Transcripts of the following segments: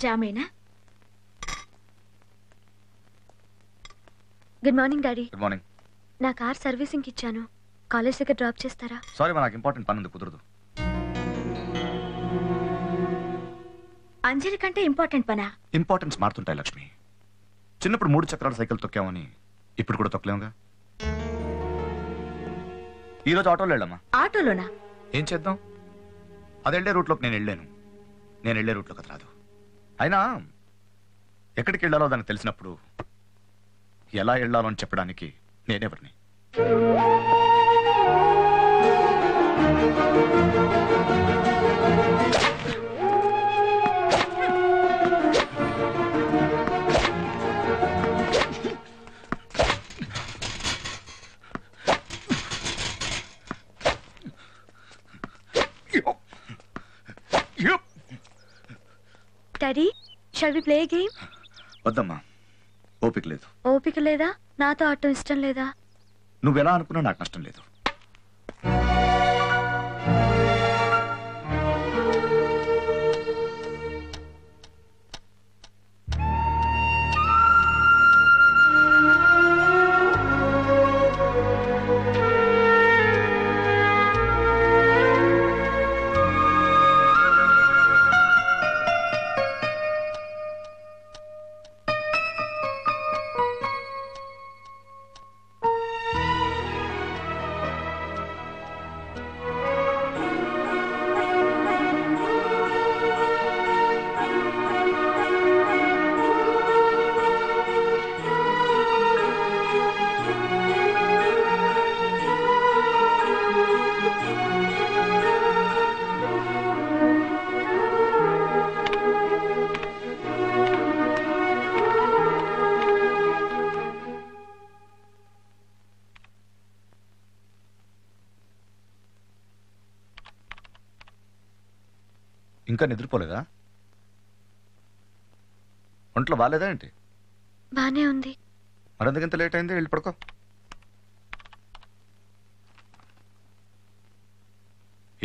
జామేనా? Good morning daddy. Good morning. నా car servicing ఇచ్చాను, college దగ్గర డ్రాప్ చేస్తారా? సారీ, నాకు ఇంపార్టెంట్ పని ఉంది, కుదరదు. అంజలి కంటే ఇంపార్టెంట్ పనా? ఇంపార్టెన్స్ మారుతుంటాయి లక్ష్మి. చిన్నప్పుడు 3 చక్రాల సైకిల్ తొక్కామని ఇప్పుడు కూడా తొక్కలేముగా. ఈరోజు ఆటోలో వెళ్ళామా? ఆటోలోనా? ఏం చేద్దాం, అది వెళ్ళే రూట్లోకి నేను వెళ్ళాను, నేను వెళ్ళే రూట్లోకి అది రాదు. అయినా ఎక్కడికి వెళ్ళాలో దానికి తెలిసినప్పుడు ఎలా వెళ్ళాలో అని చెప్పడానికి నేనెవరిని? Daddy, shall we play game? వద్దమ్మా, ఓపిక లేదు. ఓపిక లేదా? నాతో ఆడటం ఇష్టం లేదా? నువ్వెలా అనుకున్నా నాకు నష్టం లేదు. ఇంకా నిద్రపోలేదా? ఒంట్లో బాగాలేదా ఏంటి? బానే ఉంది. మరెందుకంత లేట్ అయింది? వెళ్ళి పడుకో.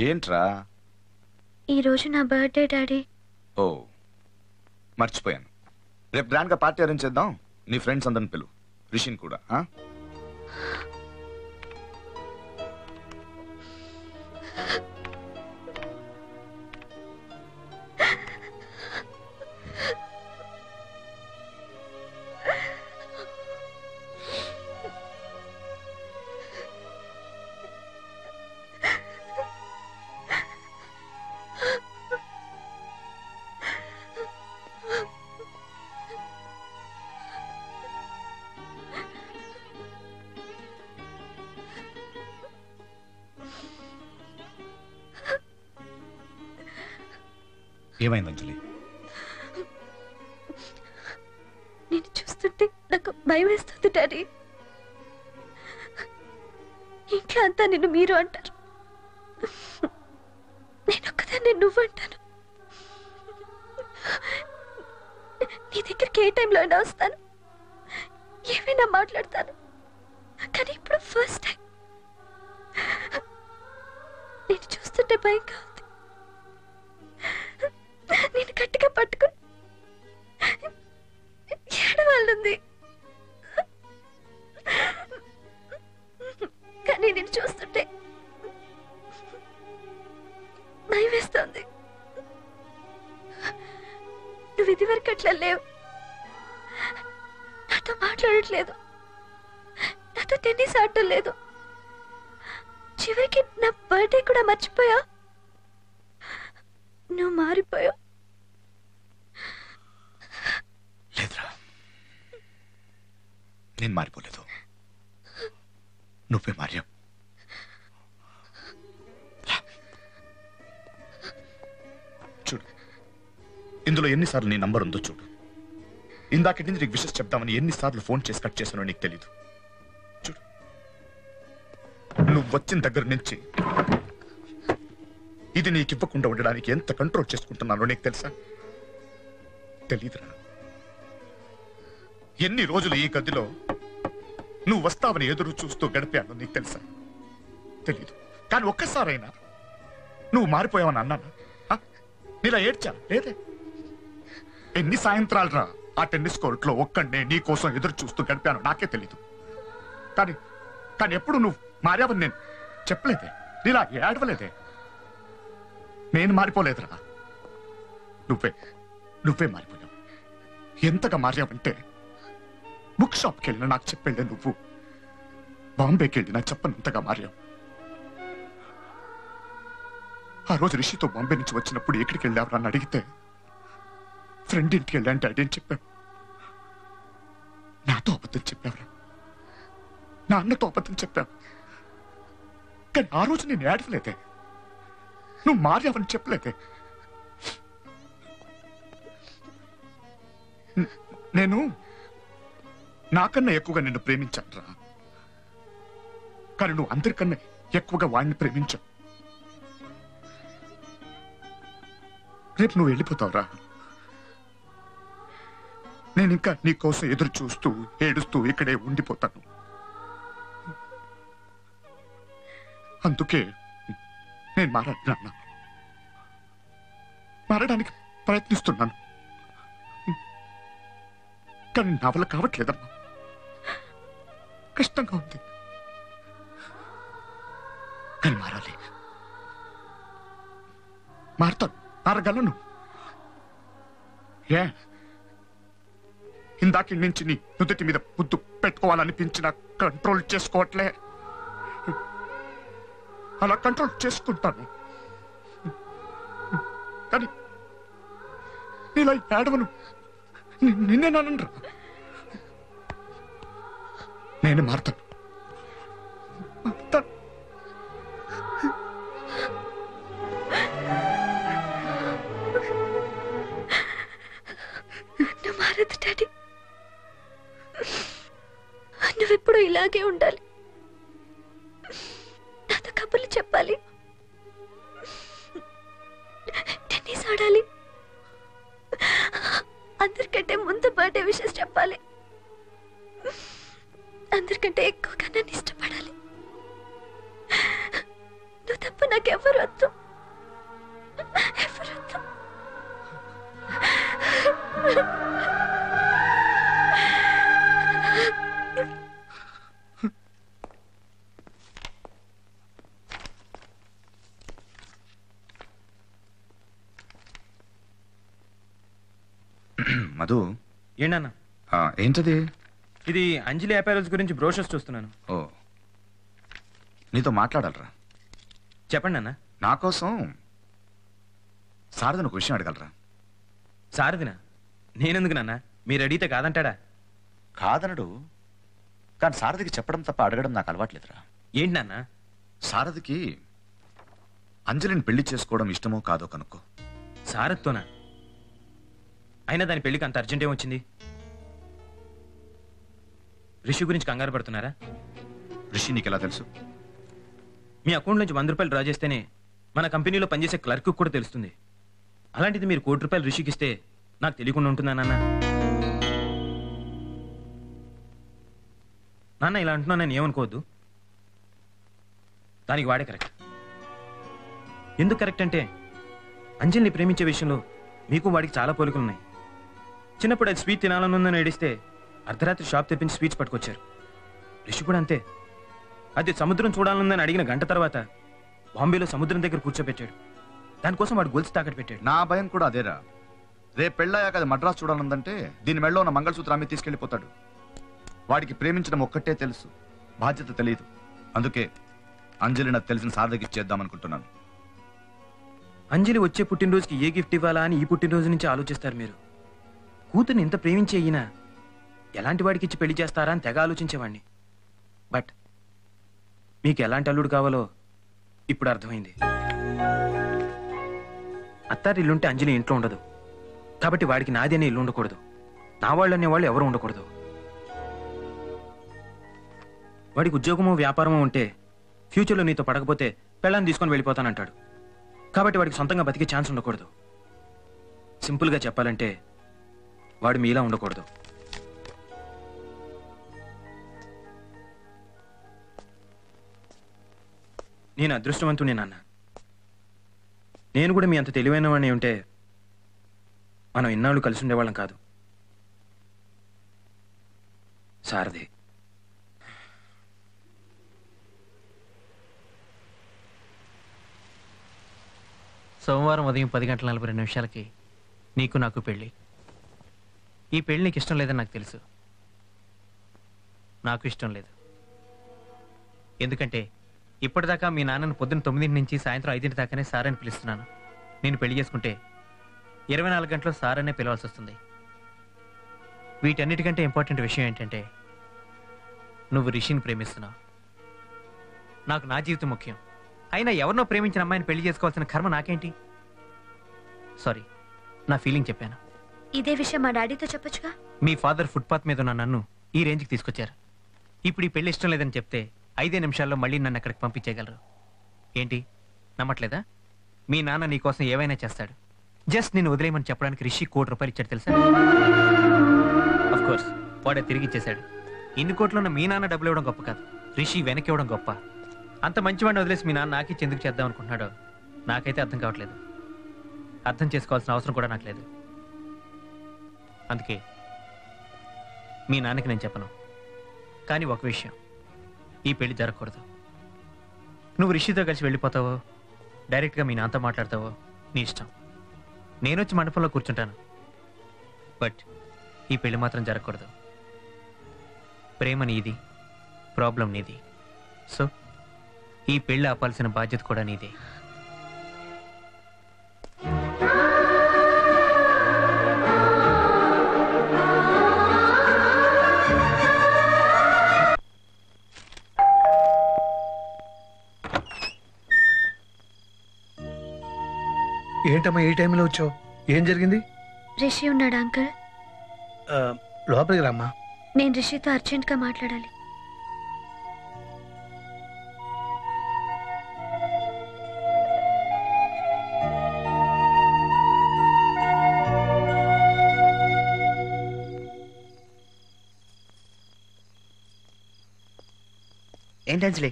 ఏంట్రా? ఈ రోజు నా బర్త్డే డాడీ. ఓ మర్చిపోయాను. రేపు గ్రాండ్ గా పార్టీ అరేంజ్ చేద్దాం. నీ ఫ్రెండ్స్ అందరిని పిలు, రిషిన్ కూడా. ఏమైంది అంజలి? నేను చూస్తుంటే నాకు భయం వేస్తుంది డాడీ. ఇంట్లో అంతా నిన్ను మీరు అంటారు, నేను ఒక్కదాన్ని నువ్వు అంటాను. నీ దగ్గరికి ఏ టైంలో అయినా వస్తాను, ఏమైనా మాట్లాడతాను. కానీ ఇప్పుడు ఫస్ట్ టైం నేను చూస్తుంటే భయంగా ఉంది. నేను గట్టిగా పట్టుకుని ఏడవాళ్ళుంది, కానీ నేను చూస్తుంటే భయం వేస్తుంది. నువ్వు ఇది వరకు అట్లా లేవు, నాతో మాట్లాడట్లేదు, నాతో టెన్నిస్ ఆడటం లేదు, చివరికి నా బర్త్డే కూడా మర్చిపోయా. నువ్వు మారిపోయావు. లేదురా, నేను మారిపోలేదు, నువ్వే మారావు. చూడు, ఇందులో ఎన్నిసార్లు నీ నంబర్ ఉందో చూడు. ఇందాక నుంచి నీకు విషయం చెప్తామని ఎన్నిసార్లు ఫోన్ చేసి కట్ చేశానో నీకు తెలీదు. చూడు, నువ్వు వచ్చిన దగ్గర నుంచి ఇది నీకు ఇవ్వకుండా ఉండడానికి ఎంత కంట్రోల్ చేసుకుంటున్నానో నీకు తెలుసా? తెలీదురా. ఎన్ని రోజులు ఈ గదిలో నువ్వు వస్తావని ఎదురు చూస్తూ గడిపాను నీకు తెలుసా? తెలీదు. కానీ ఒక్కసారైనా నువ్వు మారిపోయావని అన్నానా? నీలా ఏడ్చా లేదే? ఎన్ని సాయంత్రాలు రా ఆ టెన్నిస్ కోర్టులో ఒక్కడే నీ కోసం ఎదురు చూస్తూ గడిపాను నాకే తెలీదు. కానీ కానీ ఎప్పుడు నువ్వు మారావని నేను చెప్పలేదే, నీలా ఏడవలేదే. నేను మారిపోలేదురా, నువ్వే నువ్వే మారిపోయావు. ఎంతగా మారావంటే బుక్ షాప్కి వెళ్ళినా నాకు చెప్పేళ్ళే నువ్వు, బాంబేకి వెళ్ళినా చెప్పనంతగా మారావు. ఆ రోజు రిషితో బాంబే నుంచి వచ్చినప్పుడు ఎక్కడికి వెళ్ళావు అని అడిగితే ఫ్రెండ్ ఇంటికి వెళ్ళాను డాడీ అని చెప్పావు. నాతో అబద్ధం చెప్పావురా, నా అన్నతో అబద్ధం చెప్పావు. కానీ ఆ రోజు నేను ఏడవలేదే, నువ్వు మారావని చెప్పలేదే. నేను నాకన్నా ఎక్కువగా నిన్ను ప్రేమించాను రా, కానీ నువ్వు అందరికన్నా ఎక్కువగా వాడిని ప్రేమించావు. రేపు నువ్వు వెళ్ళిపోతావురా, నేను ఇంకా నీ కోసం ఎదురు చూస్తూ ఏడుస్తూ ఇక్కడే ఉండిపోతాను. అందుకే నేను మారాను, మారడానికి ప్రయత్నిస్తున్నాను. కానీ నా వల్ల కావట్లేదమ్మా, కష్టంగా ఉంది. కానీ మారాలి, మారతాను, మారగలను. ఏ ఇందాకి నుంచి నీ నుదుటి మీద ముద్దు పెట్టుకోవాలనిపించిన కంట్రోల్ చేసుకోవట్లే, అలా కంట్రోల్ చేసుకుంటాను. కానీ ఇలా ఏడవను, నిన్నేనానరా, నేను మారతాను. నువ్వు మారదు డాడీ, నువ్వెప్పుడు ఇలాగే ఉండాలి, నాతో కబుర్లు చెప్పాలి, టెన్నిస్ ఆడాలి, అందరికంటే ముందు బర్త్డే విషెస్ చెప్పాలి, అందరికంటే ఎక్కువగా నన్ను ఇష్టపడాలి. నువ్వు తప్ప నాకెవరు వద్దు, ఎవరు వద్దు. మధు, ఏంటన్నా ఏంటది? ఇది అంజలి అపారల్స్ గురించి బ్రోషర్స్ చూస్తున్నాను. ఓ, నీతో మాట్లాడాలరా. చెప్పండి అన్న. నా కోసం శారదను ఒక విషయం అడగలరా? సారదినా? నేనెందుకు నాన్న, మీరు అడిగితే కాదంటాడా? కాదనడు, కానీ శారదకి చెప్పడం తప్ప అడగడం నాకు అలవాట్లేదురా. ఏంటి నాన్న? శారదకి అంజలిని పెళ్లి చేసుకోవడం ఇష్టమో కాదో కనుక్కో. సారథ్తోనా? అయినా దాని పెళ్లికి అంత అర్జెంట్ ఏమొచ్చింది? రిషి గురించి కంగారు పడుతున్నారా? రిషి నీకెలా తెలుసు? మీ అకౌంట్ నుంచి 100 రూపాయలు డ్రా చేస్తేనే మన కంపెనీలో పనిచేసే క్లర్క్ కూడా తెలుస్తుంది. అలాంటిది మీరు 1 కోటి రూపాయలు రిషికి ఇస్తే నాకు తెలియకుండా ఉంటుందా నాన్న? నాన్న ఇలా అంటున్నా నేను ఏమనుకోవద్దు, దానికి వాడే కరెక్ట్. ఎందుకు కరెక్ట్ అంటే అంజలిని ప్రేమించే విషయంలో మీకు వాడికి చాలా పోలికలున్నాయి. చిన్నప్పుడు అది స్వీట్ తినాలనుందని ఏడిస్తే అర్ధరాత్రి షాప్ తెప్పించి స్వీట్స్ పట్టుకొచ్చారు. రిషి కూడా అంతే. అది సముద్రం చూడాలనుందని అడిగిన గంట తర్వాత బాంబేలో సముద్రం దగ్గర కూర్చోబెట్టాడు. దానికోసం వాడు గొలుసు తాకట్టు పెట్టాడు. నా భయం కూడా అదేరా. రేపు పెళ్ళయ్యాక అది మద్రాసు చూడాలందంటే దీని మెళ్ళలో ఉన్న మంగళసూత్రం ఆమె తీసుకెళ్లిపోతాడు. వాడికి ప్రేమించడం ఒక్కటే తెలుసు, బాధ్యత తెలియదు. అందుకే అంజలి నాకు తెలిసిన శారదకి ఇచ్చేద్దాం అనుకుంటున్నాను. అంజలి వచ్చే పుట్టినరోజుకి ఏ గిఫ్ట్ ఇవ్వాలా అని ఈ పుట్టినరోజు నుంచి ఆలోచిస్తారు మీరు. కూతుర్ని ఇంత ప్రేమించే అయినా ఎలాంటి వాడికి ఇచ్చి పెళ్లి చేస్తారా అని తెగ ఆలోచించేవాడిని. బట్ మీకు ఎలాంటి అల్లుడు కావాలో ఇప్పుడు అర్థమైంది. అత్తారి ఇల్లుంటే అంజలి ఇంట్లో ఉండదు, కాబట్టి వాడికి నాది అనే ఇల్లు ఉండకూడదు, నా వాళ్ళు అనేవాళ్ళు ఎవరు ఉండకూడదు. వాడికి ఉద్యోగమో వ్యాపారమో ఉంటే ఫ్యూచర్లో నీతో పడకపోతే పెళ్ళాన్ని తీసుకొని వెళ్ళిపోతానంటాడు. కాబట్టి వాడికి సొంతంగా బతికే ఛాన్స్ ఉండకూడదు. సింపుల్గా చెప్పాలంటే వాడు మీలా ఉండకూడదు. నేను అదృష్టవంతుని నాన్న. నేను కూడా మీ అంత తెలివైన వాడిని ఉంటే మనం ఇన్నాళ్ళు కలిసి ఉండేవాళ్ళం కాదు. సారథి, సోమవారం ఉదయం 10:42 నీకు నాకు పెళ్ళి. ఈ పెళ్ళి నీకు ఇష్టం లేదని నాకు తెలుసు. నాకు ఇష్టం లేదు. ఎందుకంటే ఇప్పటిదాకా మీ నాన్నను పొద్దున్న 9 నుంచి సాయంత్రం 5 దాకానే సార్ అని పిలుస్తున్నాను. నేను పెళ్లి చేసుకుంటే 24 గంటలు సార్ అనే పిలవాల్సి వస్తుంది. వీటన్నిటికంటే ఇంపార్టెంట్ విషయం ఏంటంటే నువ్వు రిషిని ప్రేమిస్తున్నావు. నాకు నా జీవితం ముఖ్యం. అయినా ఎవరినో ప్రేమించిన అమ్మాయిని పెళ్లి చేసుకోవాల్సిన కర్మ నాకేంటి? సారీ, నా ఫీలింగ్ చెప్పాను. ఇదే విషయం మా డాడీతో చెప్పొచ్చుగా. మీ ఫాదర్ ఫుట్పాత్ మీద ఉన్న నన్ను ఈ రేంజ్కి తీసుకొచ్చారు. ఇప్పుడు ఈ పెళ్లి ఇష్టం లేదని చెప్తే 5 నిమిషాల్లో మళ్ళీ నన్ను అక్కడికి పంపించేయగలరు. ఏంటి, నమ్మట్లేదా? మీ నాన్న నీ కోసం ఏవైనా చేస్తాడు. జస్ట్ నేను వదిలేయమని చెప్పడానికి రిషి ₹1 కోటి ఇచ్చాడు తెలుసా? అఫ్ కోర్స్ వాడే తిరిగి ఇచ్చేశాడు. ఇన్ని కోట్లున్న మీ నాన్న డబ్బులు ఇవ్వడం గొప్ప కాదు, రిషి వెనక్కి ఇవ్వడం గొప్ప. అంత మంచివాడిని వదిలేసి మీ నాన్న నాకిచ్చి ఎందుకు చేద్దాం అనుకుంటున్నాడో నాకైతే అర్థం కావట్లేదు. అర్థం చేసుకోవాల్సిన అవసరం కూడా నాకు లేదు. అందుకే మీ నాన్నకి నేను చెప్పను. కానీ ఒక విషయం, ఈ పెళ్లి జరగకూడదు. నువ్వు రిషితో కలిసి వెళ్ళిపోతావో డైరెక్ట్గా మీ నాన్నతో మాట్లాడతావో నీ ఇష్టం. నేను వచ్చి మండపంలో కూర్చుంటాను. బట్ ఈ పెళ్లి మాత్రం జరగకూడదు. ప్రేమ నీది, ప్రాబ్లం నీది. సో ఈ పెళ్లి ఆపాల్సిన బాధ్యత కూడా నీదే. ఏంటమ్మా ఈ టైంలో వచ్చావు? ఏం జరిగింది? రిషి ఉన్నాడా అంకుల్? లోపలికి రామ్మా. నేను రిషితో అర్జెంట్గా మాట్లాడాలి. ఏంటి అంజలి?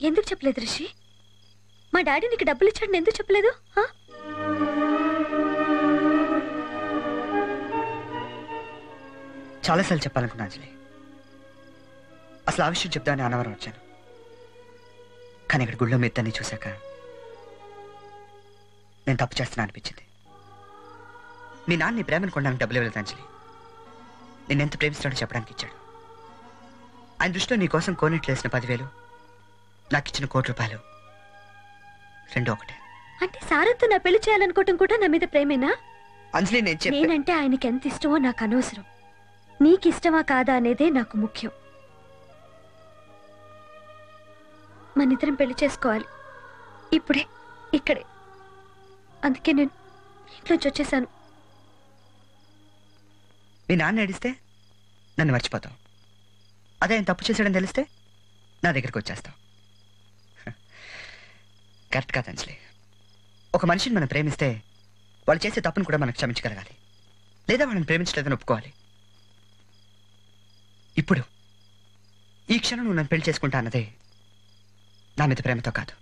ఎందుకు చెప్పలేదు రిషి? మా డాడీ నీకు డబ్బులు ఇచ్చాడని ఎందుకు చెప్పలేదు? చాలాసార్లు చెప్పాలనుకున్నా అంజలి. అసలు ఆ విషయం చెప్దామని అన్నవరం వచ్చాను. కానీ ఇక్కడ గుళ్ళో మెత్తని చూశాక నేను తప్పు చేస్తున్నా అనిపించింది. మీ నాన్న నీ ప్రేమను కొనడానికి డబ్బులు ఇవ్వలేదు అంజలి. నేను ఎంత ప్రేమిస్తాడో చెప్పడానికి ఇచ్చాడు. ఆయన దృష్టిలో నీ కోసం కోనెట్లు వేసిన 10,000, నాకు ఇచ్చిన ₹1 కోటి రెండు ఒకటే. అంటే సారథ్తో నా పెళ్లి చేయాలనుకోవటం కూడా నా మీద ప్రేమేనా? అంజలి నేనంటే ఆయనకి ఎంత ఇష్టమో నాకు అనవసరం. నీకు ఇష్టమా కాదా అనేదే నాకు ముఖ్యం. మనిద్దరం పెళ్లి చేసుకోవాలి, ఇప్పుడే, ఇక్కడే. అందుకే నేను ఇంట్లోంచి వచ్చేసాను. మీ నాన్న ఏడిస్తే నన్ను మర్చిపోతావు. అదే ఆయన తప్పు చేశాడని తెలిస్తే నా దగ్గరికి వచ్చేస్తావు. కరెక్ట్ కాదు అంజలి. ఒక మనిషిని మనం ప్రేమిస్తే వాళ్ళు చేసే తప్పును కూడా మనం క్షమించగలగాలి, లేదా వాళ్ళని ప్రేమించలేదని ఒప్పుకోవాలి. ఇప్పుడు ఈ క్షణం నువ్వు నన్ను పెళ్లి చేసుకుంటా అన్నదే నా మీద ప్రేమతో కాదు,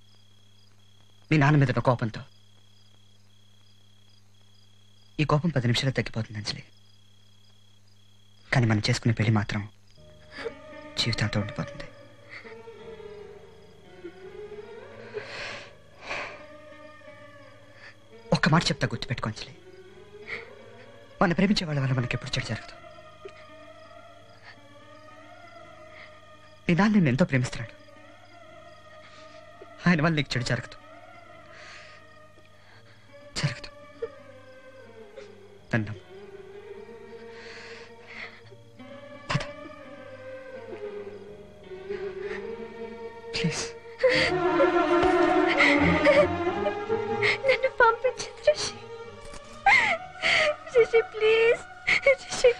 మీ నాన్న మీద కోపంతో. ఈ కోపం 10 నిమిషాలు తగ్గిపోతుంది అంజలి. కానీ మనం చేసుకునే పెళ్లి మాత్రం జీవితాంతో ఉండిపోతుంది. ఒక్క మాట చెప్తా, గుర్తుపెట్టుకో అంజలి. మన ప్రేమించే వాళ్ళ వల్ల మనకి ఎప్పుడు చెడు జరగదు. నీ నాన్న నిన్ను ఎంతో ప్రేమిస్తున్నాడు. ఆయన వల్ల నీకు చెడు జరగదు. జరగదు. నన్ను ప్లీజ్. నన్ను పంపించదు రిషి. రిషి ప్లీజ్. రిషి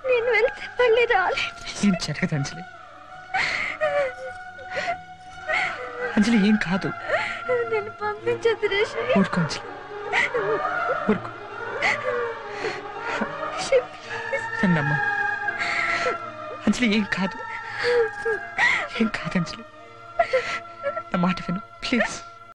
నేను వెళ్తే మళ్ళీ రాలేదు. ఏం జరగదు అంజలి. అంజలి ఏం కాదు. నన్ను పంపించదు రిషి. ఊరుకో అంజలి, ఊరుకో. రిషి ప్లీజ్. నన్నమ్మా. అంజలి ఏం కాదు, ఏం కాదు అంజలి. నా మాట విను ప్లీజ్.